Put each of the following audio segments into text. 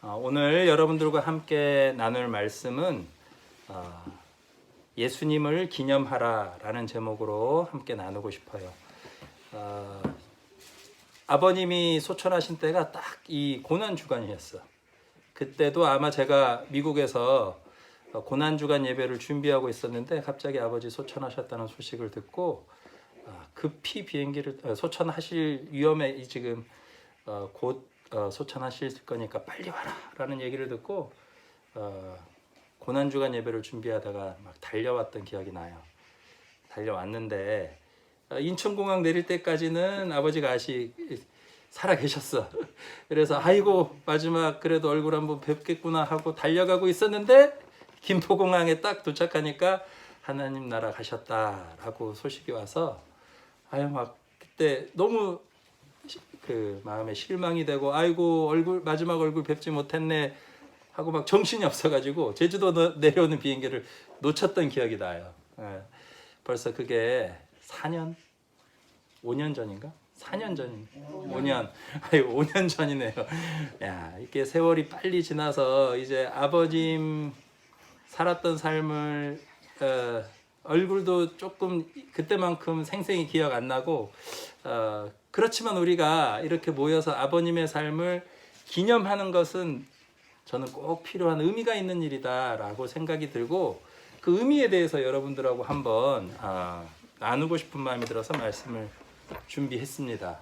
오늘 여러분들과 함께 나눌 말씀은 예수님을 기념하라라는 제목으로 함께 나누고 싶어요. 아버님이 소천하신 때가 딱 이 고난주간이었어. 그때도 아마 제가 미국에서 고난주간 예배를 준비하고 있었는데 갑자기 아버지 소천하셨다는 소식을 듣고 급히 비행기를 소천하실 위험에 지금 곧 소천하실 거니까 빨리 와라 라는 얘기를 듣고 고난주간 예배를 준비하다가 막 달려왔던 기억이 나요. 달려왔는데 인천공항 내릴 때까지는 아버지가 아직 살아 계셨어. 그래서 아이고 마지막 그래도 얼굴 한번 뵙겠구나 하고 달려가고 있었는데 김포공항에 딱 도착하니까 하나님 나라 가셨다라고 소식이 와서 막 그때 너무 그 마음에 실망이 되고 아이고 마지막 얼굴 뵙지 못했네 하고 막 정신이 없어가지고 제주도 내려오는 비행기를 놓쳤던 기억이 나요. 벌써 그게 4년? 5년 전인가? 4년 전인가? 5년. 5년 전이네요. 야, 이렇게 세월이 빨리 지나서 이제 아버님 살았던 삶을 얼굴도 조금 그때만큼 생생히 기억 안 나고 그렇지만 우리가 이렇게 모여서 아버님의 삶을 기념하는 것은 저는 꼭 필요한 의미가 있는 일이다라고 생각이 들고 그 의미에 대해서 여러분들하고 한번 나누고 싶은 마음이 들어서 말씀을 준비했습니다.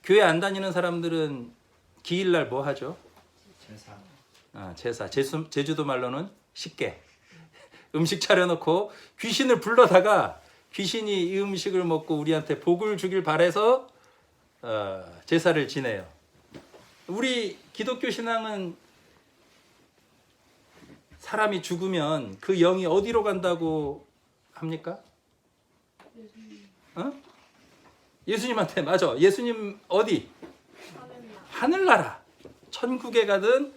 교회 안 다니는 사람들은 기일날 뭐 하죠? 제사. 제주도 말로는 식계. 음식 차려놓고 귀신을 불러다가 귀신이 이 음식을 먹고 우리한테 복을 주길 바라서 제사를 지내요. 우리 기독교 신앙은 사람이 죽으면 그 영이 어디로 간다고 합니까? 예수님한테 맞아. 예수님 어디? 하늘나라. 천국에 가든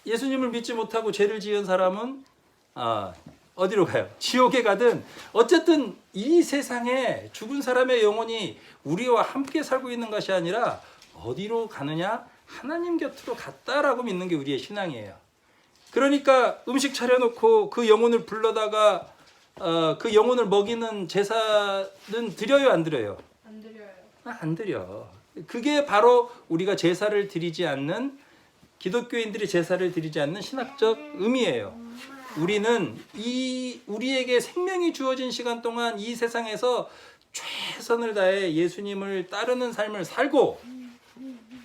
예수님을 믿지 못하고 죄를 지은 사람은 어디로 가요? 지옥에 가든 어쨌든 이 세상에 죽은 사람의 영혼이 우리와 함께 살고 있는 것이 아니라 어디로 가느냐? 하나님 곁으로 갔다라고 믿는 게 우리의 신앙이에요. 그러니까 음식 차려놓고 그 영혼을 불러다가 그 영혼을 먹이는 제사는 드려요, 안 드려요? 안 드려요. 안 드려. 그게 바로 우리가 제사를 드리지 않는 기독교인들이 제사를 드리지 않는 신학적 의미예요. 우리는 우리에게 생명이 주어진 시간 동안 이 세상에서 최선을 다해 예수님을 따르는 삶을 살고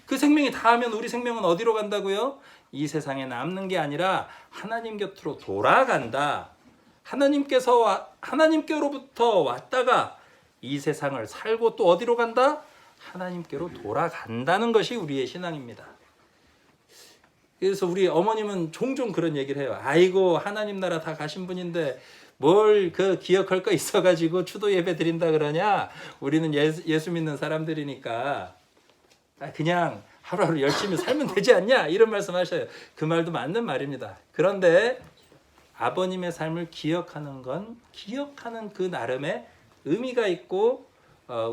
그 생명이 다하면 우리 생명은 어디로 간다고요? 이 세상에 남는 게 아니라 하나님 곁으로 돌아간다. 하나님께로부터 왔다가 이 세상을 살고 또 어디로 간다? 하나님께로 돌아간다는 것이 우리의 신앙입니다. 그래서 우리 어머님은 종종 그런 얘기를 해요. 아이고 하나님 나라 다 가신 분인데 뭘 그 기억할 거 있어가지고 추도 예배 드린다 그러냐? 우리는 예수 믿는 사람들이니까 그냥 하루하루 열심히 살면 되지 않냐? 이런 말씀하셔요. 그 말도 맞는 말입니다. 그런데 아버님의 삶을 기억하는 건 기억하는 그 나름의 의미가 있고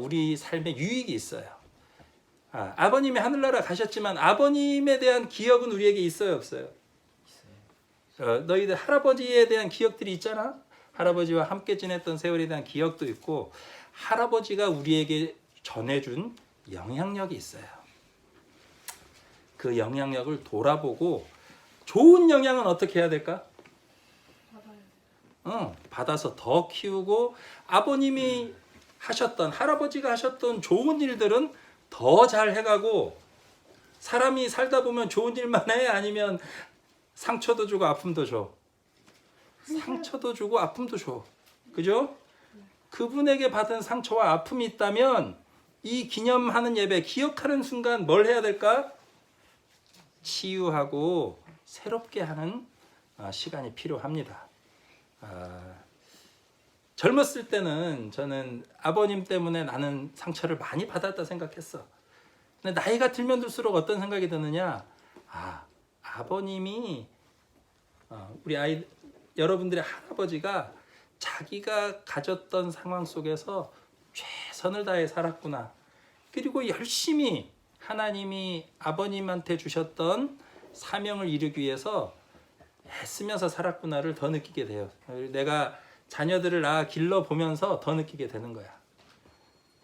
우리 삶에 유익이 있어요. 아버님이 하늘나라 가셨지만 아버님에 대한 기억은 우리에게 있어요, 없어요? 너희들 할아버지에 대한 기억들이 있잖아. 할아버지와 함께 지냈던 세월에 대한 기억도 있고 할아버지가 우리에게 전해준 영향력이 있어요. 그 영향력을 돌아보고 좋은 영향은 어떻게 해야 될까? 받아서 더 키우고 아버님이 하셨던 할아버지가 하셨던 좋은 일들은 더 잘 해가고 사람이 살다 보면 좋은 일만 해? 아니면 상처도 주고 아픔도 줘? 상처도 주고 아픔도 줘. 그죠? 그분에게 받은 상처와 아픔이 있다면 이 기념하는 예배, 기억하는 순간 뭘 해야 될까? 치유하고 새롭게 하는 시간이 필요합니다. 젊었을 때는 저는 아버님 때문에 나는 상처를 많이 받았다 생각했어. 근데 나이가 들면 들수록 어떤 생각이 드느냐? 아버님이 우리 여러분들의 할아버지가 자기가 가졌던 상황 속에서 최선을 다해 살았구나. 그리고 열심히 하나님이 아버님한테 주셨던 사명을 이루기 위해서 애쓰면서 살았구나를 더 느끼게 돼요. 내가 자녀들을 길러보면서 더 느끼게 되는 거야.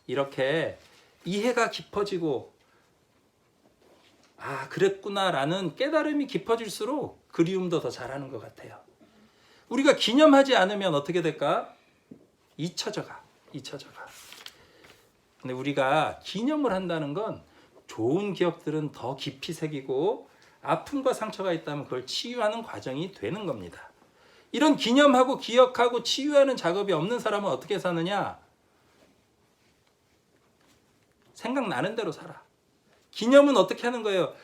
이렇게 이해가 깊어지고 그랬구나라는 깨달음이 깊어질수록 그리움도 더 잘하는 것 같아요. 우리가 기념하지 않으면 어떻게 될까? 잊혀져가. 근데 우리가 기념을 한다는 건 좋은 기억들은 더 깊이 새기고 아픔과 상처가 있다면 그걸 치유하는 과정이 되는 겁니다. 이런 기념하고 기억하고 치유하는 작업이 없는 사람은 어떻게 사느냐? 생각나는 대로 살아. 기념은 어떻게 하는 거예요?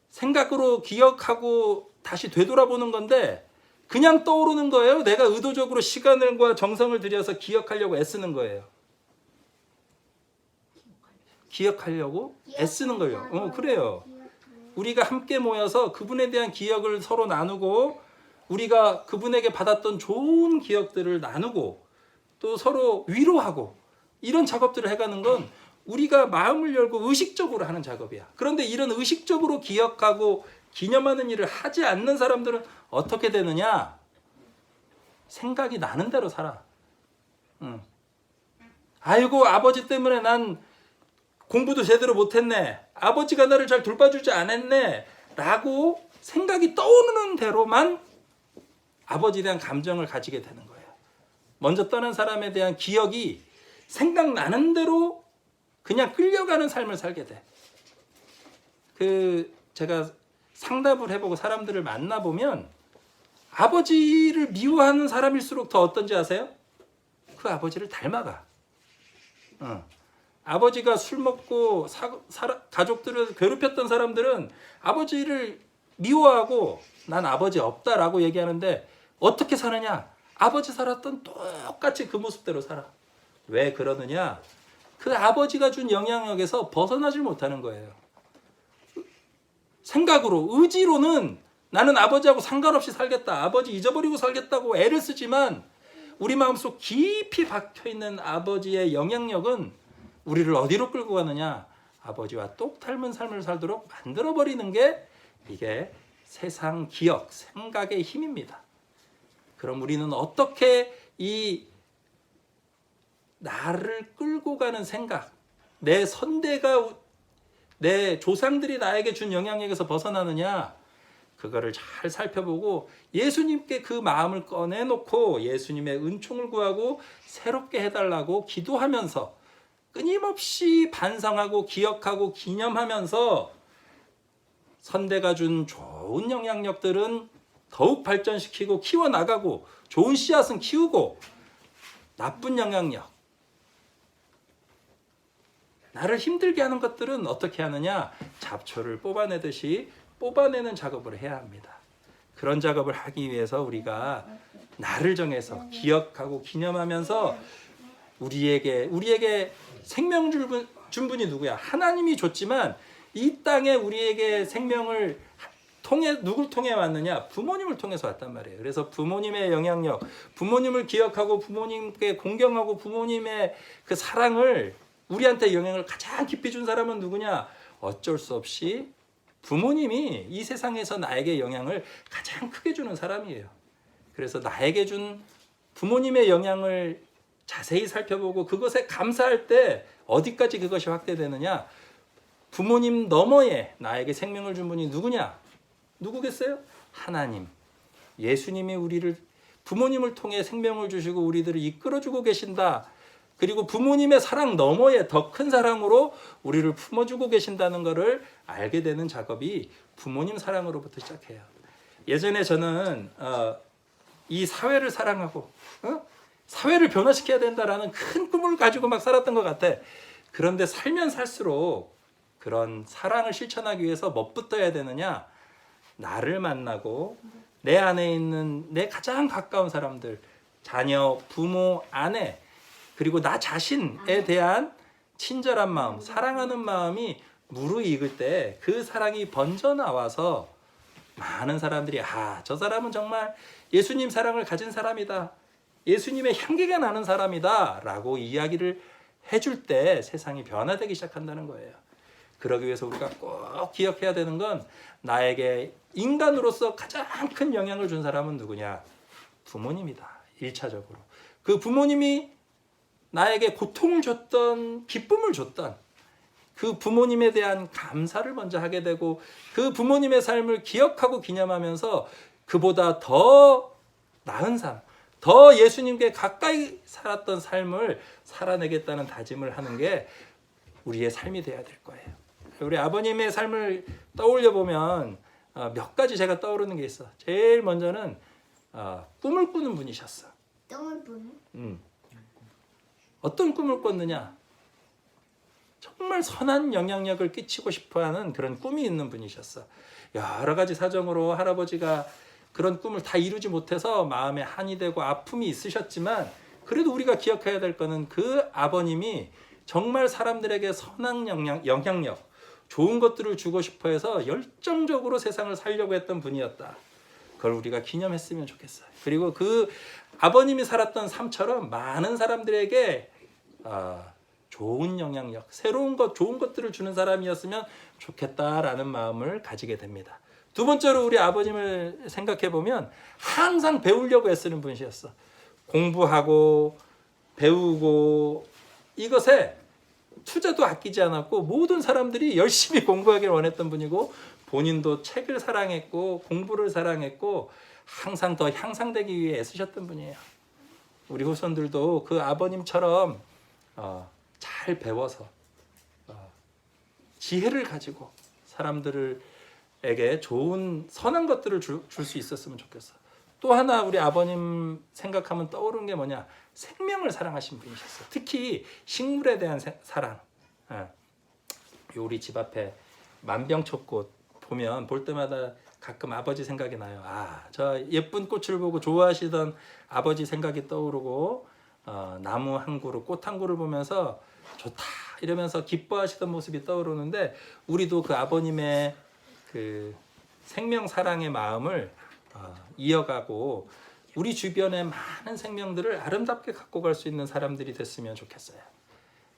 생각으로 기억하고 다시 되돌아보는 건데 그냥 떠오르는 거예요? 내가 의도적으로 시간과 정성을 들여서 기억하려고 애쓰는 거예요. 기억하려고 애쓰는 거예요. 그래요. 우리가 함께 모여서 그분에 대한 기억을 서로 나누고 우리가 그분에게 받았던 좋은 기억들을 나누고 또 서로 위로하고 이런 작업들을 해가는 건 우리가 마음을 열고 의식적으로 하는 작업이야. 그런데 이런 의식적으로 기억하고 기념하는 일을 하지 않는 사람들은 어떻게 되느냐? 생각이 나는 대로 살아. 아이고 아버지 때문에 난 공부도 제대로 못했네. 아버지가 나를 잘 돌봐주지 않았네. 라고 생각이 떠오르는 대로만 아버지에 대한 감정을 가지게 되는 거예요. 먼저 떠난 사람에 대한 기억이 생각나는 대로 그냥 끌려가는 삶을 살게 돼. 제가 상담을 해보고 사람들을 만나보면 아버지를 미워하는 사람일수록 더 어떤지 아세요? 그 아버지를 닮아가. 아버지가 술 먹고 가족들을 괴롭혔던 사람들은 아버지를 미워하고 난 아버지 없다라고 얘기하는데 어떻게 사느냐? 아버지 살았던 똑같이 그 모습대로 살아. 왜 그러느냐? 그 아버지가 준 영향력에서 벗어나질 못하는 거예요. 생각으로, 의지로는 나는 아버지하고 상관없이 살겠다. 아버지 잊어버리고 살겠다고 애를 쓰지만 우리 마음속 깊이 박혀있는 아버지의 영향력은 우리를 어디로 끌고 가느냐? 아버지와 똑 닮은 삶을 살도록 만들어버리는 게 이게 세상 기억, 생각의 힘입니다. 그럼 우리는 어떻게 이 나를 끌고 가는 생각, 내 선대가, 내 조상들이 나에게 준 영향력에서 벗어나느냐? 그거를 잘 살펴보고 예수님께 그 마음을 꺼내놓고 예수님의 은총을 구하고 새롭게 해달라고 기도하면서 끊임없이 반성하고 기억하고 기념하면서 선대가 준 좋은 영향력들은 더욱 발전시키고 키워나가고 좋은 씨앗은 키우고 나쁜 영향력, 나를 힘들게 하는 것들은 어떻게 하느냐? 잡초를 뽑아내듯이 뽑아내는 작업을 해야 합니다. 그런 작업을 하기 위해서 우리가 나를 정해서 기억하고 기념하면서 우리에게 생명 준 분이 누구야? 하나님이 줬지만 이 땅에 우리에게 생명을 누굴 통해 왔느냐? 부모님을 통해서 왔단 말이에요. 그래서 부모님의 영향력, 부모님을 기억하고 부모님께 공경하고 부모님의 그 사랑을 우리한테 영향을 가장 깊이 준 사람은 누구냐? 어쩔 수 없이 부모님이 이 세상에서 나에게 영향을 가장 크게 주는 사람이에요. 그래서 나에게 준 부모님의 영향을 자세히 살펴보고 그것에 감사할 때 어디까지 그것이 확대되느냐? 부모님 너머에 나에게 생명을 준 분이 누구냐? 누구겠어요? 하나님. 예수님이 우리를 부모님을 통해 생명을 주시고 우리들을 이끌어주고 계신다. 그리고 부모님의 사랑 너머에 더 큰 사랑으로 우리를 품어주고 계신다는 것을 알게 되는 작업이 부모님 사랑으로부터 시작해요. 예전에 저는 이 사회를 사랑하고 사회를 변화시켜야 된다라는 큰 꿈을 가지고 막 살았던 것 같아. 그런데 살면 살수록 그런 사랑을 실천하기 위해서 뭐부터 해야 되느냐? 나를 만나고 내 안에 있는 내 가장 가까운 사람들, 자녀, 부모, 아내, 그리고 나 자신에 대한 친절한 마음, 사랑하는 마음이 무르익을 때 그 사랑이 번져나와서 많은 사람들이 저 사람은 정말 예수님 사랑을 가진 사람이다. 예수님의 향기가 나는 사람이다 라고 이야기를 해줄 때 세상이 변화되기 시작한다는 거예요. 그러기 위해서 우리가 꼭 기억해야 되는 건 나에게 인간으로서 가장 큰 영향을 준 사람은 누구냐? 부모님이다. 1차적으로. 그 부모님이 나에게 고통을 줬던, 기쁨을 줬던 그 부모님에 대한 감사를 먼저 하게 되고 그 부모님의 삶을 기억하고 기념하면서 그보다 더 나은 삶, 더 예수님께 가까이 살았던 삶을 살아내겠다는 다짐을 하는 게 우리의 삶이 돼야 될 거예요. 우리 아버님의 삶을 떠올려 보면 몇 가지 제가 떠오르는 게 있어. 제일 먼저는 꿈을 꾸는 분이셨어. 꿈을 꾸는? 어떤 꿈을 꿨느냐? 정말 선한 영향력을 끼치고 싶어하는 그런 꿈이 있는 분이셨어. 여러 가지 사정으로 할아버지가 그런 꿈을 다 이루지 못해서 마음에 한이 되고 아픔이 있으셨지만 그래도 우리가 기억해야 될 거는 그 아버님이 정말 사람들에게 선한 영향력, 좋은 것들을 주고 싶어 해서 열정적으로 세상을 살려고 했던 분이었다. 그걸 우리가 기념했으면 좋겠어요. 그리고 그 아버님이 살았던 삶처럼 많은 사람들에게 좋은 영향력, 새로운 것, 좋은 것들을 주는 사람이었으면 좋겠다라는 마음을 가지게 됩니다. 두 번째로 우리 아버님을 생각해 보면 항상 배우려고 애쓰는 분이셨어. 공부하고 배우고 이것에 투자도 아끼지 않았고 모든 사람들이 열심히 공부하기를 원했던 분이고 본인도 책을 사랑했고 공부를 사랑했고 항상 더 향상되기 위해 애쓰셨던 분이에요. 우리 후손들도 그 아버님처럼 잘 배워서 지혜를 가지고 사람들에게 좋은 선한 것들을 줄 수 있었으면 좋겠어. 또 하나 우리 아버님 생각하면 떠오르는 게 뭐냐? 생명을 사랑하신 분이셨어. 특히 식물에 대한 사랑. 우리 집 앞에 만병초꽃 보면 볼 때마다 가끔 아버지 생각이 나요. 저 예쁜 꽃을 보고 좋아하시던 아버지 생각이 떠오르고 나무 한 그루, 꽃 한 그루 보면서 좋다 이러면서 기뻐하시던 모습이 떠오르는데 우리도 그 아버님의 그 생명 사랑의 마음을 이어가고 우리 주변의 많은 생명들을 아름답게 갖고 갈 수 있는 사람들이 됐으면 좋겠어요.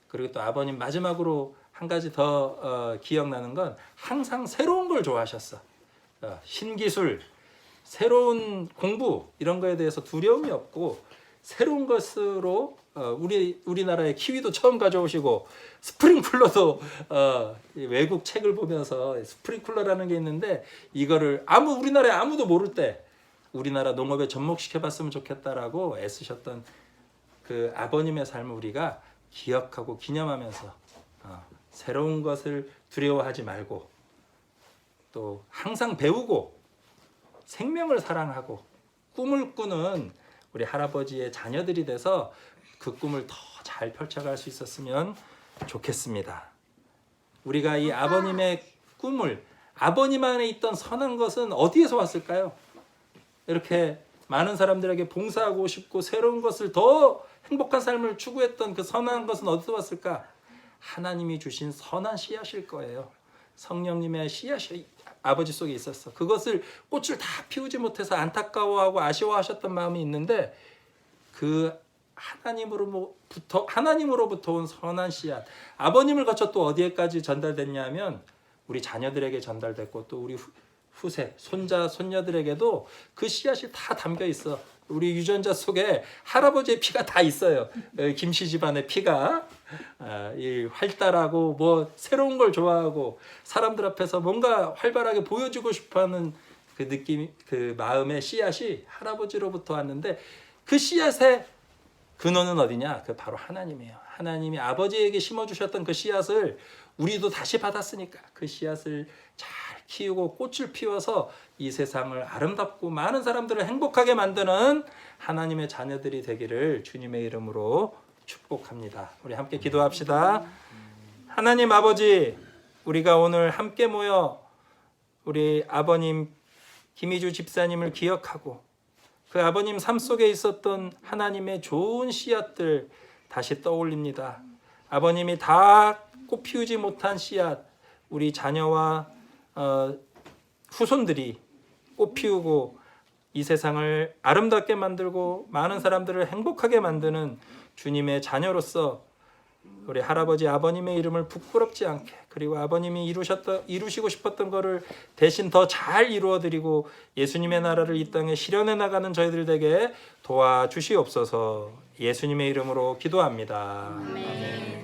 그리고 또 아버님 마지막으로 한 가지 더 기억나는 건 항상 새로운 걸 좋아하셨어. 신기술, 새로운 공부 이런 거에 대해서 두려움이 없고 새로운 것으로 우리나라의 키위도 처음 가져오시고 스프링쿨러도 외국 책을 보면서 스프링쿨러라는 게 있는데 이거를 우리나라에 아무도 모를 때 우리나라 농업에 접목시켜봤으면 좋겠다라고 애쓰셨던 그 아버님의 삶을 우리가 기억하고 기념하면서 새로운 것을 두려워하지 말고 또 항상 배우고 생명을 사랑하고 꿈을 꾸는 우리 할아버지의 자녀들이 돼서 그 꿈을 더 잘 펼쳐갈 수 있었으면 좋겠습니다. 우리가 이 아버님의 꿈을 아버님 안에 있던 선한 것은 어디에서 왔을까요? 이렇게 많은 사람들에게 봉사하고 싶고 새로운 것을 더 행복한 삶을 추구했던 그 선한 것은 어디서 왔을까? 하나님이 주신 선한 씨앗일 거예요. 성령님의 씨앗이 아버지 속에 있었어. 그것을 꽃을 다 피우지 못해서 안타까워하고 아쉬워하셨던 마음이 있는데 그 하나님으로부터 온 선한 씨앗, 아버님을 거쳐 또 어디에까지 전달됐냐면 우리 자녀들에게 전달됐고 또 우리 후세, 손자, 손녀들에게도 그 씨앗이 다 담겨 있어. 우리 유전자 속에 할아버지의 피가 다 있어요. 김씨 집안의 피가 활달하고 뭐 새로운 걸 좋아하고 사람들 앞에서 뭔가 활발하게 보여주고 싶어하는 그 느낌, 그 마음의 씨앗이 할아버지로부터 왔는데 그 씨앗의 근원은 어디냐? 그 바로 하나님이에요. 하나님이 아버지에게 심어주셨던 그 씨앗을 우리도 다시 받았으니까 그 씨앗을 잘 키우고 꽃을 피워서 이 세상을 아름답고 많은 사람들을 행복하게 만드는 하나님의 자녀들이 되기를 주님의 이름으로 축복합니다. 우리 함께 기도합시다. 하나님 아버지, 우리가 오늘 함께 모여 우리 아버님 김희주 집사님을 기억하고 그 아버님 삶 속에 있었던 하나님의 좋은 씨앗들 다시 떠올립니다. 아버님이 다 꽃 피우지 못한 씨앗, 우리 자녀와 후손들이 꽃 피우고 이 세상을 아름답게 만들고 많은 사람들을 행복하게 만드는 주님의 자녀로서 우리 할아버지 아버님의 이름을 부끄럽지 않게, 그리고 아버님이 이루시고 싶었던 거를 대신 더 잘 이루어드리고 예수님의 나라를 이 땅에 실현해 나가는 저희들 되게 도와주시옵소서. 예수님의 이름으로 기도합니다. 아멘.